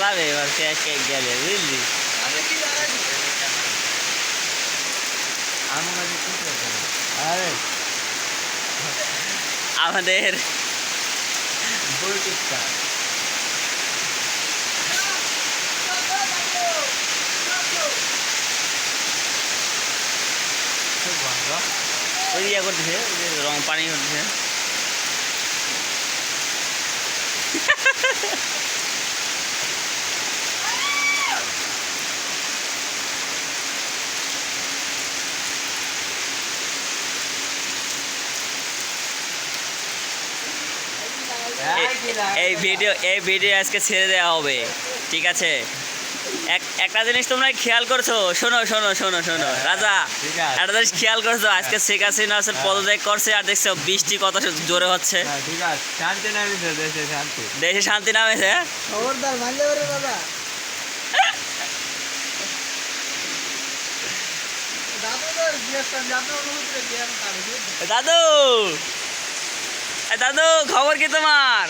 চালাবে এবার কে কে গেলে বুঝলি আরে আমাদের বইটা ওই ইয়ে করতেছে ওই যে রং পানি করতেছে এই ভিডিও আজকে ছেড়ে দেওয়া হবে ঠিক আছে একটা জিনিস তোমরা খেয়াল করছো শোনো শোনো শোনো শোনো রাজা একটা জিনিস খেয়াল করছো আজকে শেখ হাসিনা পদত্যাগ করছে আর দেখছো বৃষ্টি কত জোরে হচ্ছে দেশে শান্তি নামেছে দাদু দাদু খবর কি তোমার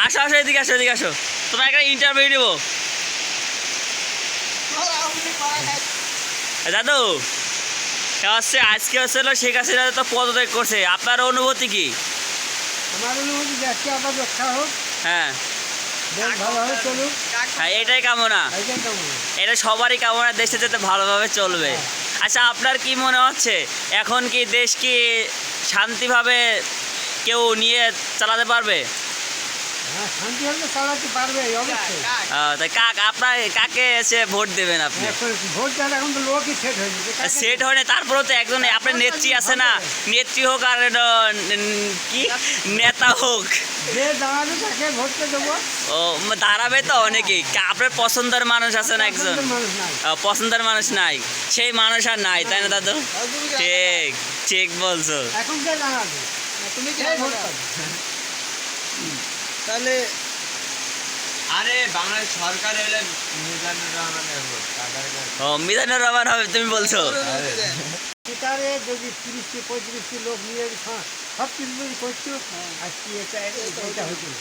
আসো আসো এদিকে আসো এদিকে আসো তোমার একটা ইন্টারভিউ নেবো দাদু হচ্ছে আজকে হচ্ছে শেখ হাসিনা তো পদত্যাগ করছে আপনার অনুভূতি কি আমার অনুভূতি দেশকে আবার রক্ষা হোক হ্যাঁ দেশ ভালোভাবে চলুক হ্যাঁ এটাই কামনা এটা সবারই কামনা দেশে যাতে ভালোভাবে চলবে আচ্ছা আপনার কি মনে হচ্ছে এখন কি দেশ কি শান্তিভাবে কেউ নিয়ে চালাতে পারবে তাই আপনার কাকে এসে ভোট দেবেন আপনি সেট হয় না তারপরেও তো একজন আপনার নেত্রী আছে না নেত্রী হোক আর কি নেতা হোক ও দাঁড়াবে তো অনেকেই আপনার পছন্দের মানুষ আছে না একজন পছন্দের মানুষ নাই সেই মানুষ আর নাই তাই না দাদু ঠিক ঠিক বলছো তাহলে আরে বাংলাদেশ সরকার এলে মিজানুর রহমান হবে তুমি বলছো সেটারে যদি 30-35 লোক নিয়ে সব কিছু করছো আজকে এটা হয়েছিল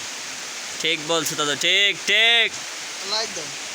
ঠিক বলছো দাদু ঠিক ঠিক লাইক দাও